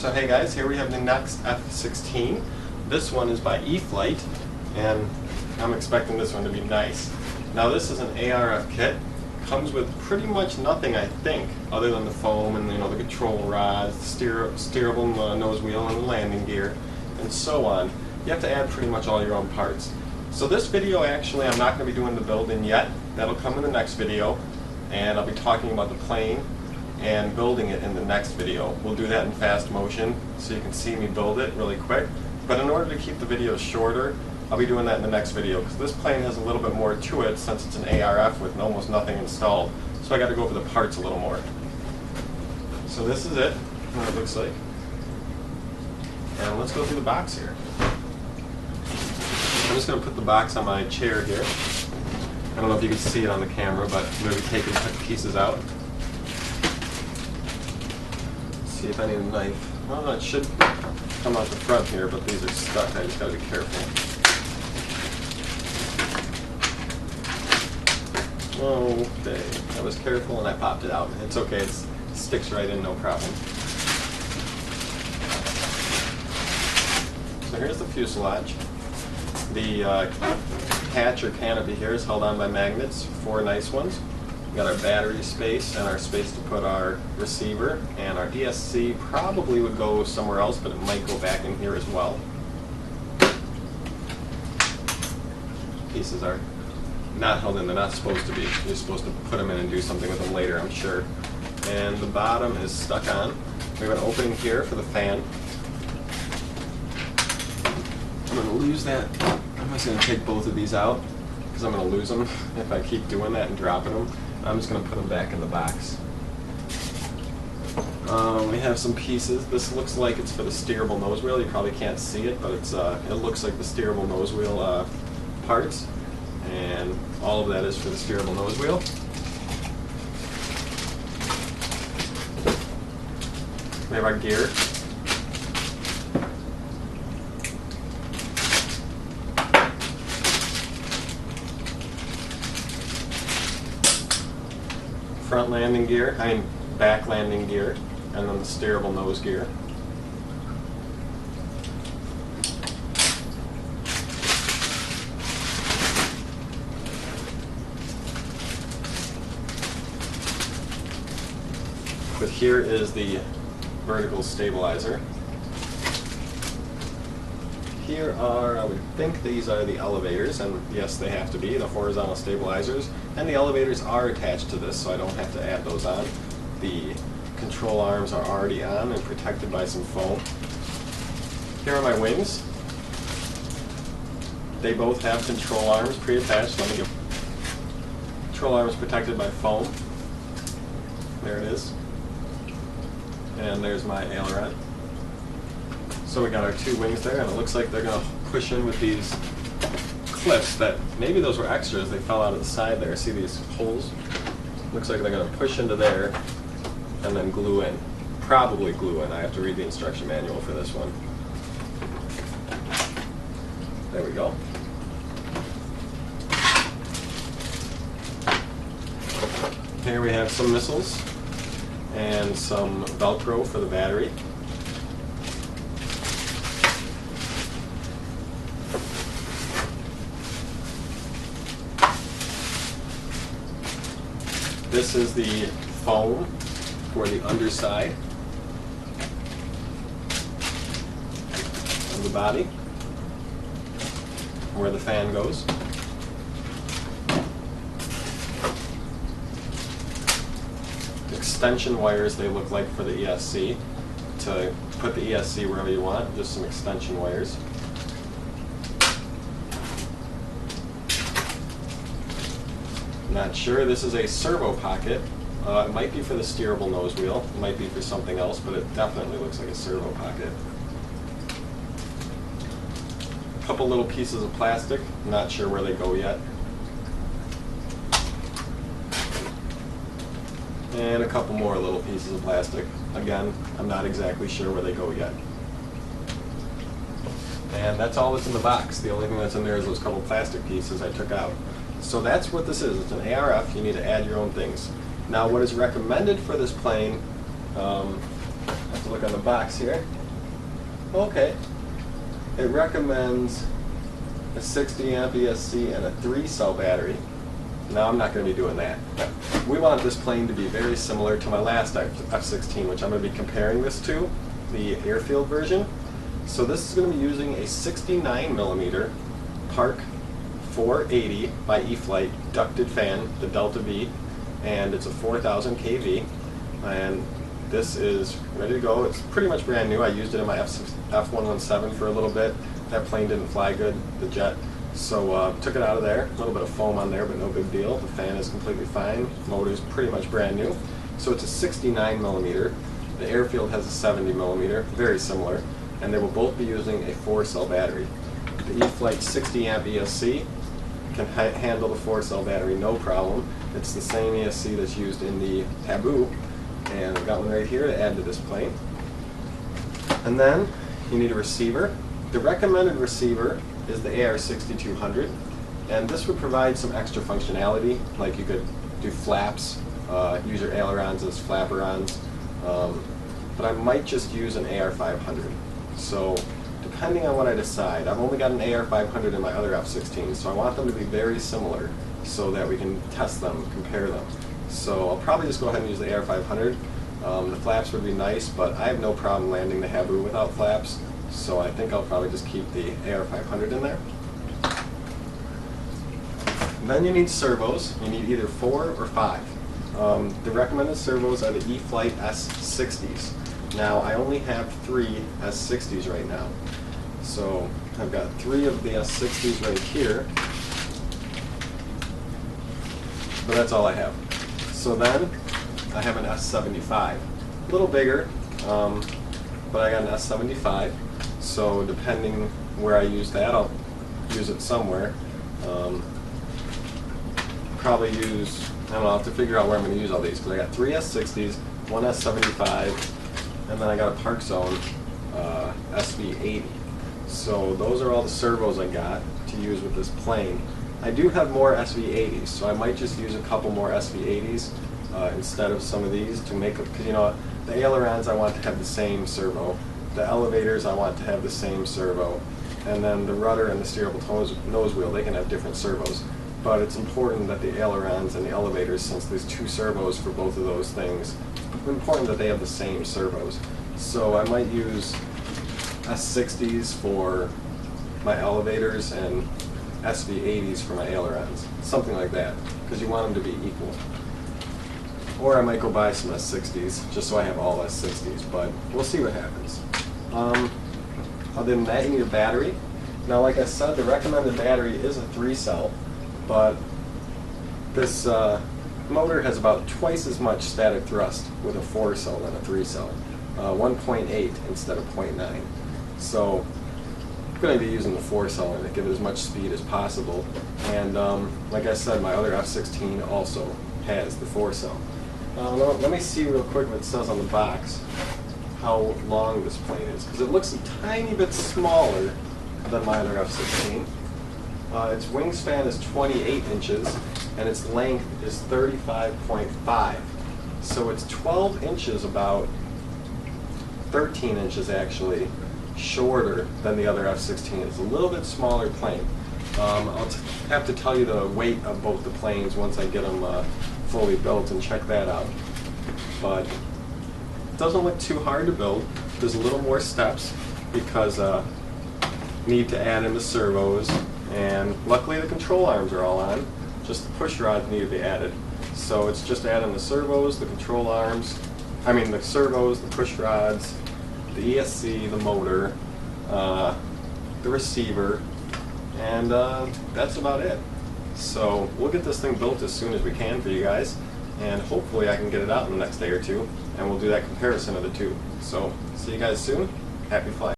So hey guys, here we have the next F16. This one is by E-flite, and I'm expecting this one to be nice. Now this is an ARF kit. Comes with pretty much nothing, I think, other than the foam and the control rods, steerable nose wheel and the landing gear, and so on. You have to add pretty much all your own parts. So this video, actually, I'm not going to be doing the building yet. That'll come in the next video, and I'll be talking about the plane and building it in the next video. We'll do that in fast motion so you can see me build it really quick. But in order to keep the videos shorter, I'll be doing that in the next video because this plane has a little bit more to it since it's an ARF with almost nothing installed. So I got to go over the parts a little more. So this is it, what it looks like. And let's go through the box here. I'm just going to put the box on my chair here. I don't know if you can see it on the camera, but maybe take and cut pieces out. See if I need a knife. Well, it should come out the front here, but these are stuck. I just got to be careful. Okay, I was careful and I popped it out. It's okay, it sticks right in, no problem. So here's the fuselage. The hatch or canopy here is held on by magnets, 4 nice ones. We got our battery space and our space to put our receiver, and our ESC probably would go somewhere else, but it might go back in here as well. Pieces are not held in, they're not supposed to be. You're supposed to put them in and do something with them later, I'm sure. And the bottom is stuck on. We have an opening here for the fan. I'm going to lose that. I'm just going to take both of these out because I'm going to lose them if I keep doing that and dropping them. I'm just going to put them back in the box. We have some pieces. This looks like it's for the steerable nose wheel. You probably can't see it, but it looks like the steerable nose wheel parts. And all of that is for the steerable nose wheel. We have our gear. Front landing gear, back landing gear, and then the steerable nose gear. But here is the vertical stabilizer. Here are, I would think these are the elevators, and yes, they have to be, the horizontal stabilizers. And the elevators are attached to this, so I don't have to add those on. The control arms are already on and protected by some foam. Here are my wings. They both have control arms pre-attached. Let me get control arms protected by foam. There it is. And there's my aileron. So we got our 2 wings there, and it looks like they're going to push in with these clips that, maybe those were extras, they fell out of the side there. See these holes? Looks like they're going to push into there and then glue in. Probably glue in. I have to read the instruction manual for this one. There we go. Here we have some missiles and some Velcro for the battery. This is the foam for the underside of the body, where the fan goes. Extension wires, they look like, for the ESC. To put the ESC wherever you want, just some extension wires. Not sure. This is a servo pocket. It might be for the steerable nose wheel. It might be for something else, but it definitely looks like a servo pocket. A couple little pieces of plastic. Not sure where they go yet. And a couple more little pieces of plastic. Again, I'm not exactly sure where they go yet. And that's all that's in the box. The only thing that's in there is those couple plastic pieces I took out. So that's what this is. It's an ARF. You need to add your own things. Now, what is recommended for this plane have to look on the box here. Okay. It recommends a 60 amp ESC and a 3-cell battery. Now I'm not going to be doing that. We want this plane to be very similar to my last F16, which I'm going to be comparing this to, the airfield version. So this is going to be using a 69mm Park 480 by E-flite ducted fan, the Delta V, and it's a 4000 kV, and this is ready to go. It's pretty much brand new. I used it in my F117 for a little bit. That plane didn't fly good, the jet, so took it out of there. A little bit of foam on there, but no big deal. The fan is completely fine. Motor is pretty much brand new. So it's a 69mm. The airfield has a 70mm, very similar, and they will both be using a 4-cell battery. The E-flite 60 amp ESC can handle the 4-cell battery no problem. It's the same ESC that's used in the Taboo, and I've got one right here to add to this plane. And then you need a receiver. The recommended receiver is the AR6200, and this would provide some extra functionality, like you could do flaps, use your ailerons as flaperons, but I might just use an AR500. So depending on what I decide, I've only got an AR500 in my other F16, so I want them to be very similar so that we can test them, compare them. So I'll probably just go ahead and use the AR500. The flaps would be nice, but I have no problem landing the Habu without flaps, so I think I'll probably just keep the AR500 in there. Then you need servos. You need either 4 or 5. The recommended servos are the E-flite S16s. Now I only have 3 S60s right now. So I've got 3 of the S60s right here, but that's all I have. So then I have an S75, a little bigger, but I got an S75. So depending where I use that, I'll use it somewhere. Probably use, I don't know, I'll have to figure out where I'm going to use all these, because I got 3 S60s, 1 S75, and then I got a Park Zone SV80. So those are all the servos I got to use with this plane. I do have more SV80s, so I might just use a couple more SV80s instead of some of these to make it, because you know, the ailerons I want to have the same servo, the elevators I want to have the same servo, and then the rudder and the steerable nose wheel, they can have different servos. But it's important that the ailerons and the elevators, since there's 2 servos for both of those things, it's important that they have the same servos. So I might use S60s for my elevators and SV80s for my ailerons, something like that, because you want them to be equal. Or I might go buy some S60s just so I have all S60s, but we'll see what happens. Other than that, you need a battery. Now, like I said, the recommended battery is a 3-cell, but this motor has about twice as much static thrust with a 4-cell than a 3-cell, 1.8 instead of 0.9. So I'm going to be using the 4-cell to give it as much speed as possible. And like I said, my other F16 also has the 4-cell. Let me see real quick what it says on the box, how long this plane is, because it looks a tiny bit smaller than my other F16. Its wingspan is 28 inches, and its length is 35.5. So it's 12 inches, about 13 inches actually, shorter than the other F16. It's a little bit smaller plane. I'll have to tell you the weight of both the planes once I get them fully built and check that out. But it doesn't look too hard to build. There's a little more steps because need to add in the servos, and luckily the control arms are all on. Just the push rods need to be added. So it's just adding the servos, the control arms, the servos, the push rods, the ESC, the motor, the receiver, and that's about it. So we'll get this thing built as soon as we can for you guys, and hopefully I can get it out in the next day or two, and we'll do that comparison of the two. So see you guys soon. Happy flying.